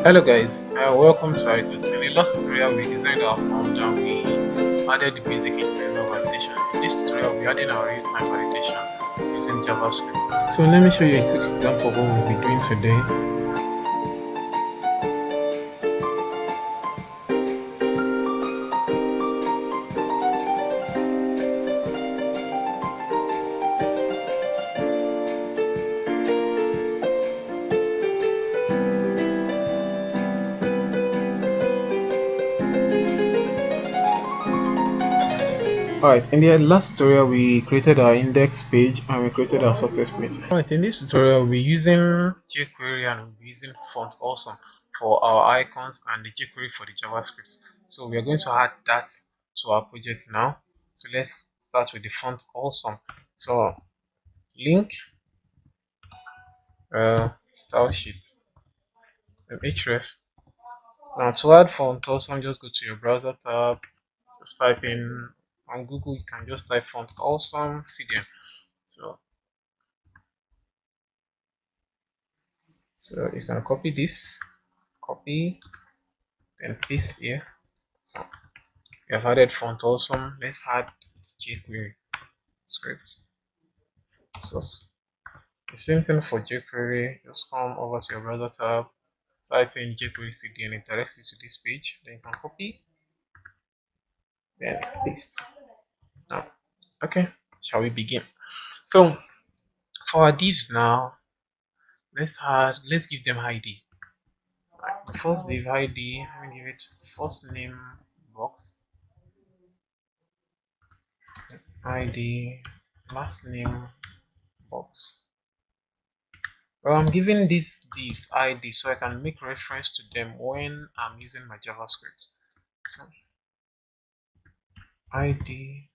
Hello guys, welcome to it. In the last tutorial we designed our font and we added the basic HTML validation. In this tutorial we're adding our real-time validation using JavaScript. So let me show you a quick example of what we'll be doing today. Alright, in the last tutorial we created our index page and we created our success page. Alright, in this tutorial we're using jQuery and we're using font awesome for our icons and the jQuery for the JavaScript. So we are going to add that to our project now. So let's start with the font awesome. So link style sheet href. Now to add font awesome, just go to your browser tab, just type in on Google, you can just type font awesome cdn. So you can copy this, copy, then paste here. So we have added font awesome. Let's add jQuery script. So the same thing for jQuery. Just come over to your browser tab, type in jQuery cd and it directs you to this page. Then you can copy, then paste. Now, okay, shall we begin? So for our divs now, let's give them ID. Right, the first div ID, let me give it first name box ID, last name box. Well, I'm giving these divs ID so I can make reference to them when I'm using my JavaScript. So ID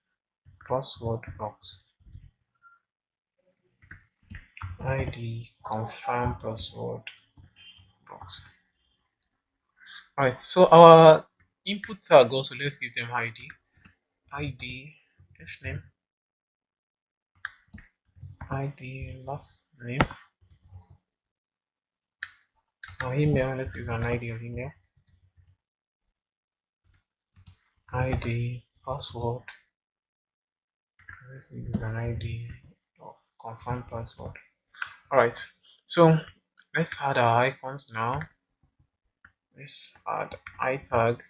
password box, ID confirm password box. Alright, so our input tag also, let's give them ID first name, ID last name. Our email, let's give an ID of email, ID password, let's give an ID of confirm password. Alright, so let's add our icons now. Let's add I tag.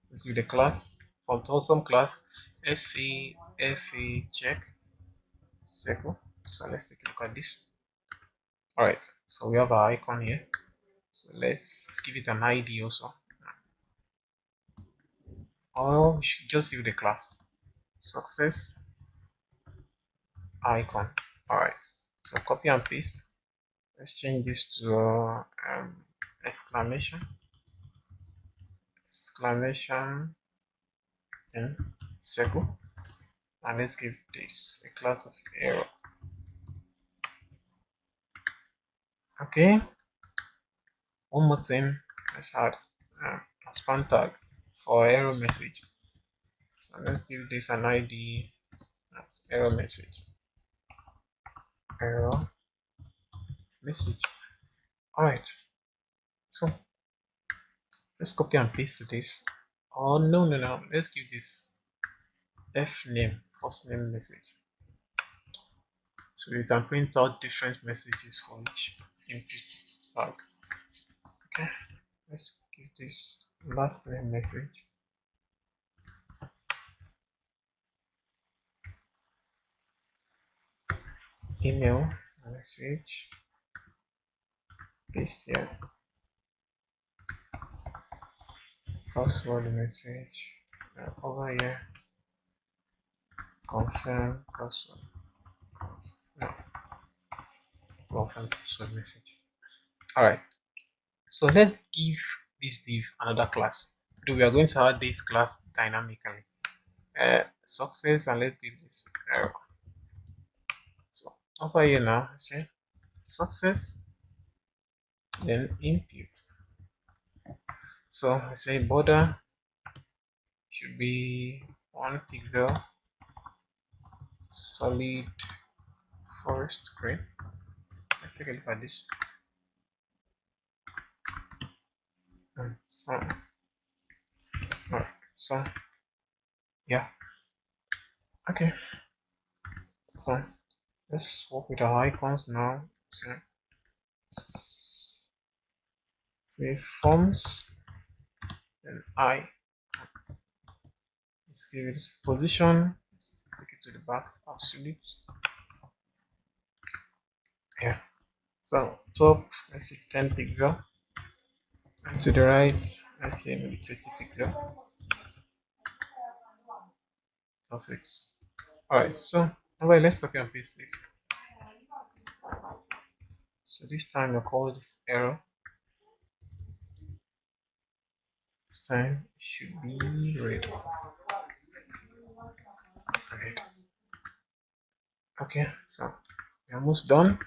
Let's give the class font awesome class fe check circle. So let's take a look at this. Alright, so we have our icon here. So let's give it an ID also. Or we should just give the class success icon. Alright, so copy and paste. Let's change this to exclamation then circle, and let's give this a class of error. Okay, one more thing, let's add a span tag for error message. So let's give this an ID error message. Alright, so let's copy and paste this. Oh no, let's give this f name first name message, so you can print out different messages for each input tag. Okay, let's give this last name message, email message, paste here, password message, over here, confirm password, no, confirm password message. Alright, so let's give this div another class. Though we are going to add this class dynamically. Success, and let's give this error. So over here now, say success, then input. So I say border should be 1 pixel, solid forest green. Let's take a look at this. So, alright, so yeah, okay, so let's work with our icons now. So say forms, and let's give it position, let's take it to the back, absolute. Yeah, so top, let's say 10 pixel, and to the right, let's say maybe 30 pixel. Perfect. Alright, so now let's copy and paste this. So this time I'll call this arrow. This time it should be red. Red. Okay, so we're almost done.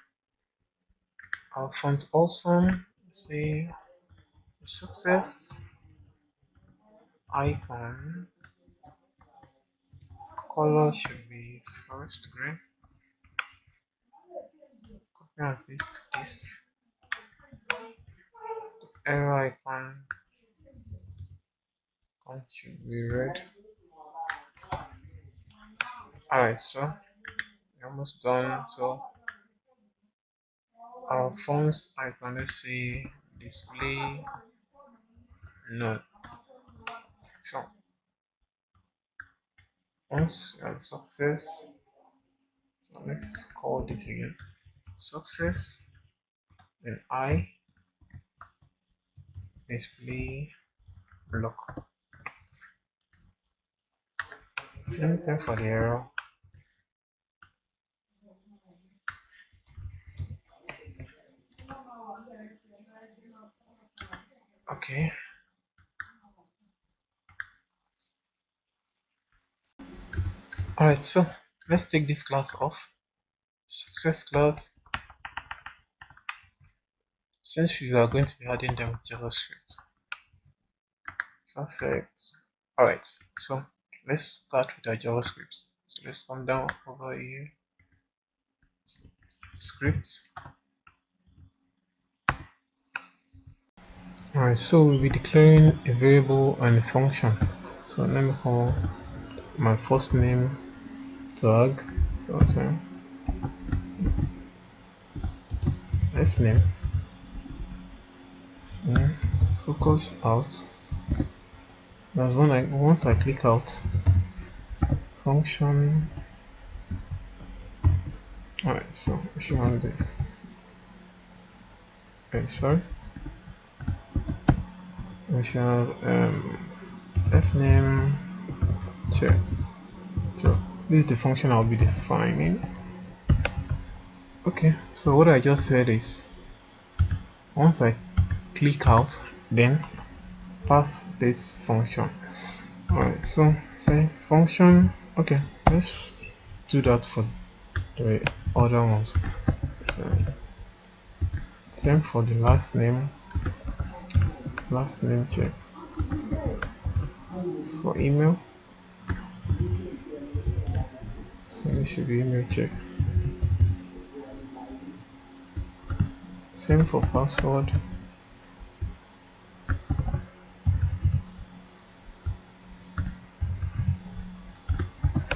Our font awesome. Let's see, success icon color should be first green. Copy and paste this. Arrow icon should be red. Alright, so we're almost done. So our fonts icon, let's see, display none. So once we have success, so let's call this again success, then I display block. Same thing for the arrow. Okay. Alright, so let's take this class off. Success class, since we are going to be adding them with JavaScript. Perfect. Alright, so let's start with our JavaScript. So let's come down over here. Script. Alright, so we'll be declaring a variable and a function. So let me call my first name tag. So say f name. Focus out. That's when once I click out function. Alright, so we should run this. Okay, sorry. We should have f name check. So this is the function I'll be defining. Okay, so what I just said is once I click out, then pass this function. Alright, so say function. Okay, let's do that for the other ones. So same for the last name check. For email, so it should be email check. Same for password.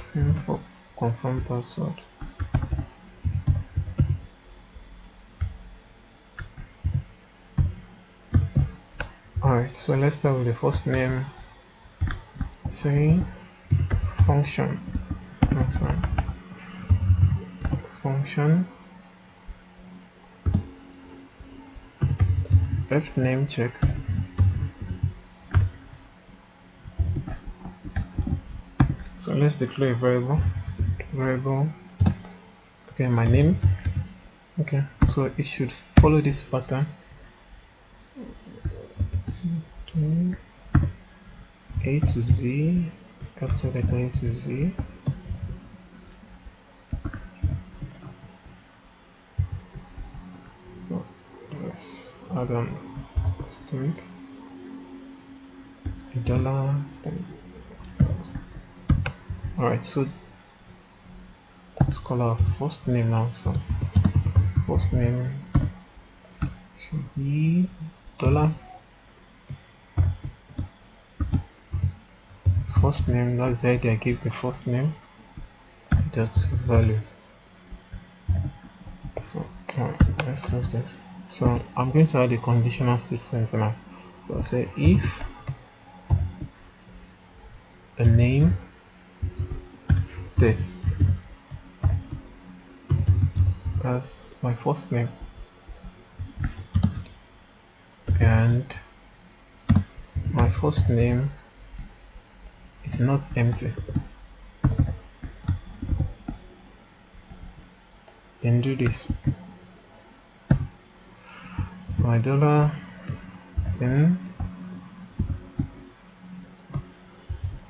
Same for confirm password. Alright, so let's start with the first name. Say function. Function f name check. So let's declare a variable. Okay, my name. Okay, so it should follow this pattern. A to Z, capital letter A to Z. So let's add on string dollar. Alright, so let's call our first name now. So first name should be dollar. first name, that's the idea. I give the first name dot value. So let's close this. So I'm going to add a conditional statement now. So I'll say if a name test, as my first name, and my first name is not empty, then do this. My dollar, then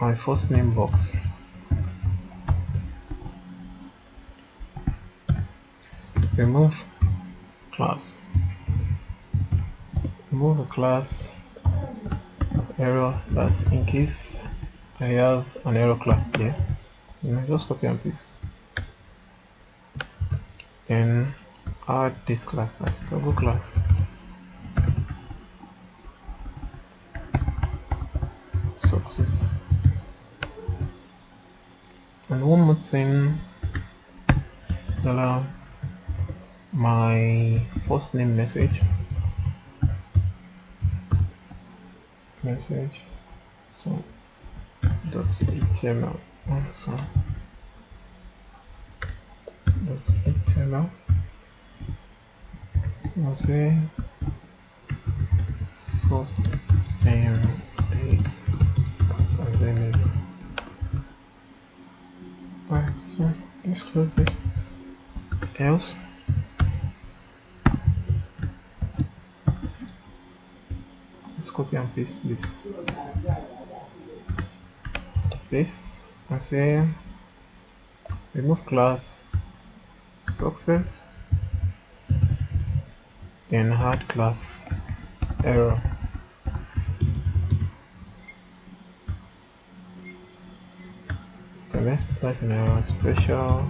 my first name box, remove class, remove a class error. That's in case I have an error class here. Just copy and paste, then add this class as toggle class. Success. And one more thing, allow my first name message, so .html, so .html, I'll say first name is available. Alright, so let's close this. Else, let's copy and paste this. Paste and say remove class success, then add class error. So let's type in error: special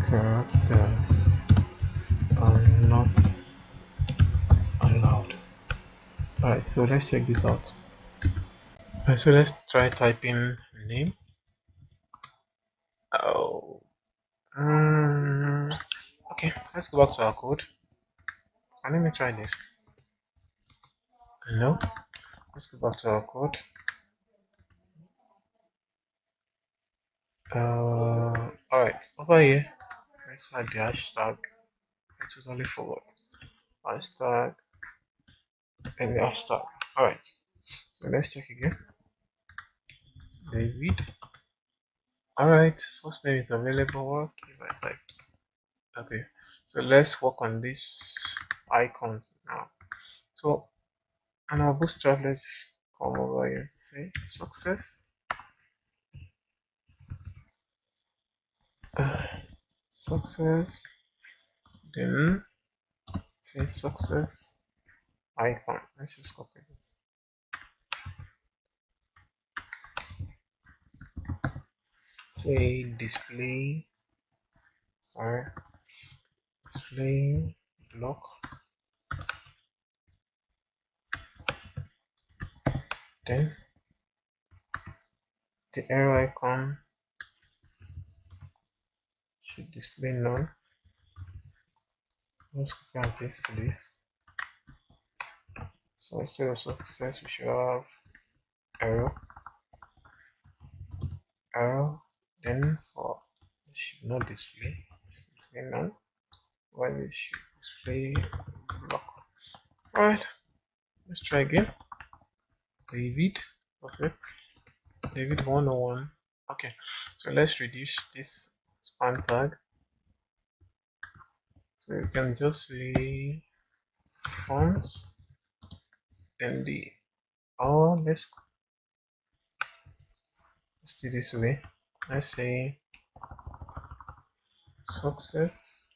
characters are not allowed. Alright, so let's check this out. Alright, so let's try typing name. Oh, okay, let's go back to our code and let me try this. No, let's go back to our code. Alright, over here let's add the hashtag. I totally forgot hashtag and the hashtag. Alright, so let's check again. David. Alright, first name is available. What if I type? Okay, so let's work on this icons now. So on our Bootstrap, let's come over here and say success. Success, then say success icon. Let's just copy this. Say display, display block, then the arrow icon should display none. Let's copy and paste this. So instead of success, we should have arrow, then for it should not display none, while it should display block. Alright, let's try again. David, perfect. David 101. Okay, so let's reduce this span tag. So you can just say forms, then the let's do this way. Let's say success,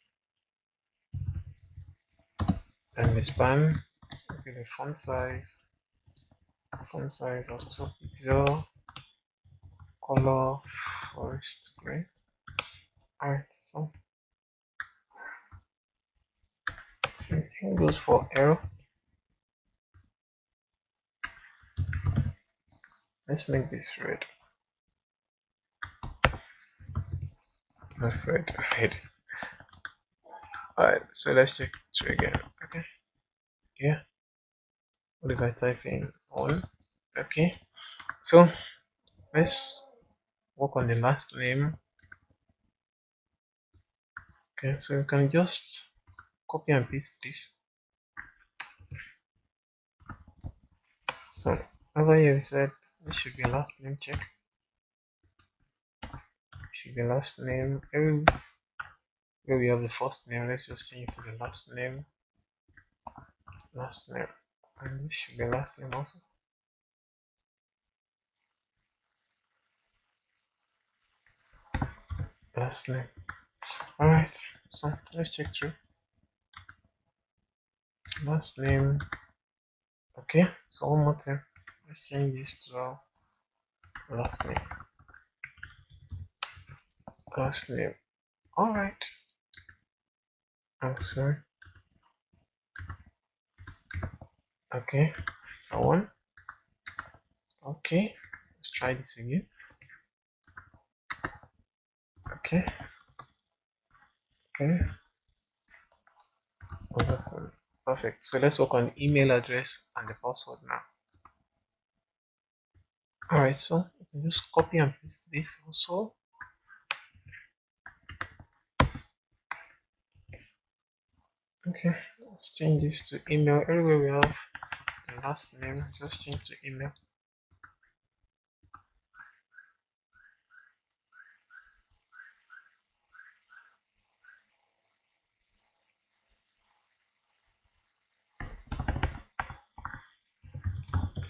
and the span. Let's say the font size of 2 pixel, color forest gray. Alright, so same thing goes for arrow. Let's make this red. Not red, red. Alright, so let's check through again. Okay, yeah. What if I type in on? Okay, so let's work on the last name. Okay, so you can just copy and paste this. So over here we said this should be last name check. It should be last name. Everywhere we have the first name, let's just change it to the last name. Last name. And this should be last name also. Last name. Alright, so let's check through. Last name. Okay, so one more thing. Let's change this to last name. Last name. Alright. I'm sorry. Okay, so one. Okay, let's try this again. Okay. Okay. Wonderful. Perfect. So let's work on email address and the password now. Alright, so you can just copy and paste this also. Okay, let's change this to email. Everywhere we have the last name, just change to email.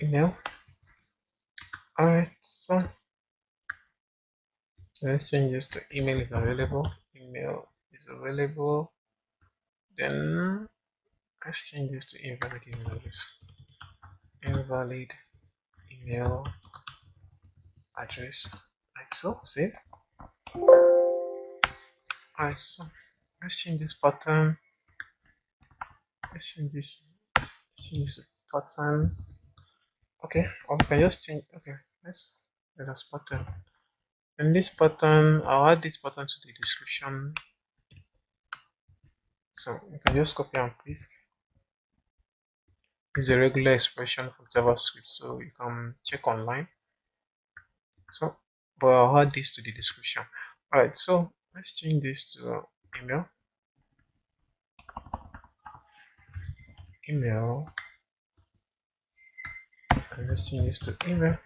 Email. Alright, so let's change this to email is available. Email is available. Then let's change this to invalid email address. Invalid email address. Like so. Save. Alright, so let's change this pattern. Let's change this. Let's change this pattern. Okay, or we can just change. Okay, let's let us pattern. And this pattern, I'll add this pattern to the description. So you can just copy and paste. It's a regular expression for JavaScript, so you can check online. So, but I'll add this to the description. Alright, so let's change this to email. Email. And let's change this to email.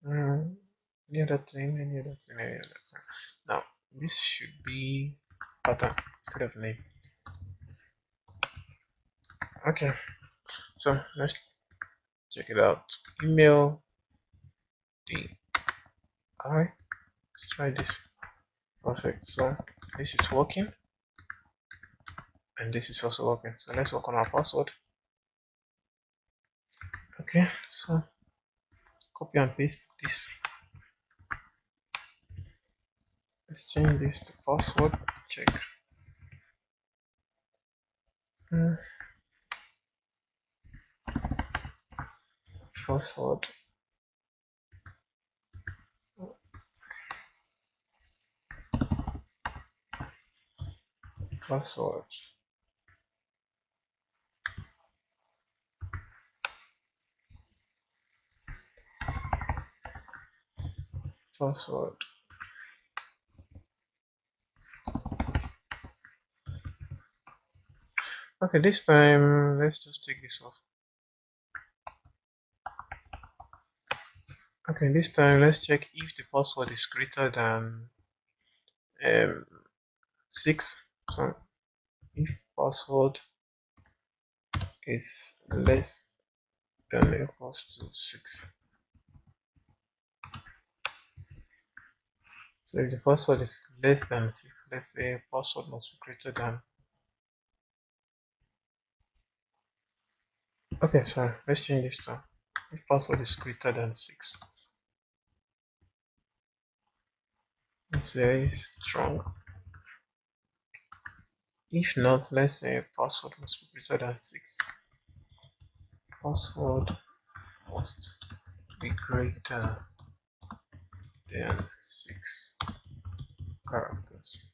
Any other thing, any other thing, any other thing. Now, this should be pattern instead of name. Okay, so let's check it out. Email the alright, let's try this. Perfect. So this is working and this is also working. So let's work on our password. Okay, so copy and paste this. Let's change this to password. Check. Password. Password. Password. Okay, this time let's just take this off. Okay, this time let's check if the password is greater than 6. So if password is less than or equals to 6. So if the password is less than 6, let's say password must be greater than. Okay, so let's change this to if password is greater than 6. Let's say strong. If not, let's say password must be greater than 6. Password must be greater than 6 characters.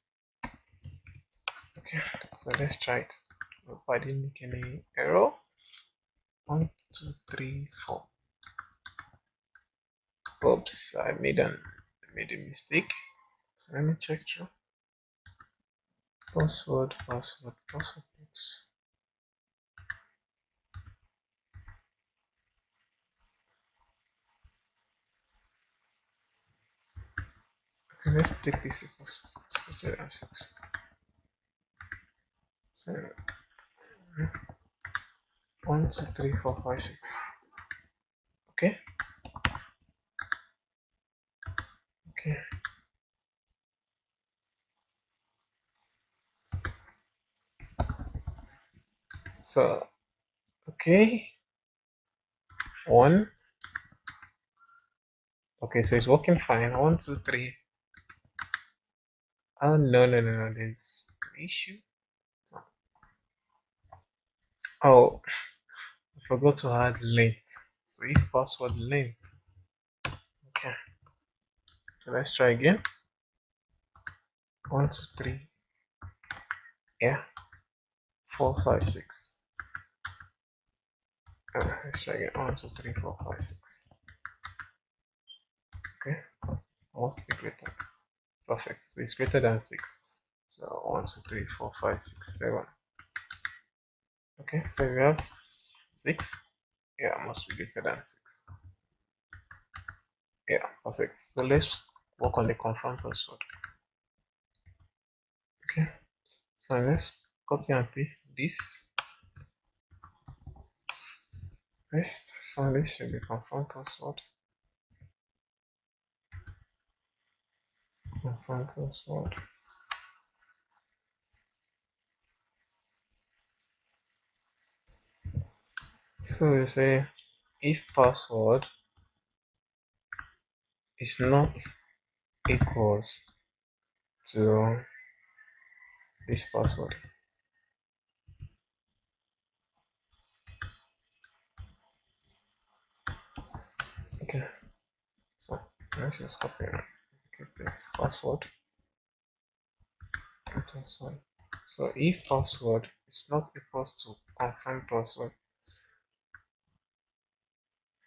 Okay, so let's try it. Hope I didn't make any error. 1, 2, 3, 4. Oops, I made a mistake. So let me check through. Password. Oops. Okay, let's take this equals greater than 6. So 1, 2, 3, 4, 5, 6. Okay. Okay. So okay. 1. Okay, so it's working fine. 1, 2, 3. Oh no. There's an issue. So, oh, I forgot to add length. So if password length. Okay. So let's try again. 1, 2, 3. Yeah. 4, 5, 6. Let's try again. 1, 2, 3, 4, 5, 6. Okay. Must be greater. Perfect. So it's greater than 6. So 1, 2, 3, 4, 5, 6, 7. Okay. So we have 6. Yeah, must be greater than 6. Yeah, perfect. So let's work on the confirm password. Okay. So let's copy and paste this. Paste. So this should be confirm password. Confirm password. So you say if password is not equals to this password. Okay. So let's just copy and get this password. So if password is not equals to confirm password,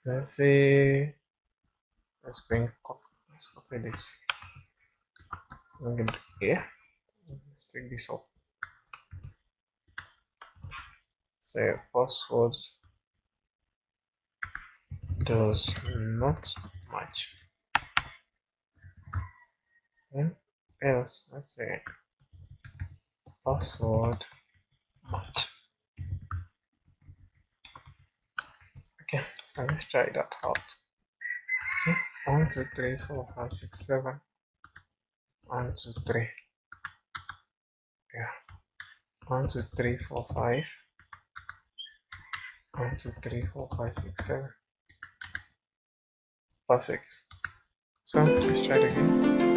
let's say let's copy this. Bring it here. Let's take this off. Say password does not match. Then else, let's say password match. Okay, so let's try that out. Okay, 1, 2, 3, 4, 5, 6, 7. 1, 2, 3. Yeah. 1, 2, 3, 4, 5. 1, 2, 3, 4, 5, 6, 7. Perfect. So let's try it again.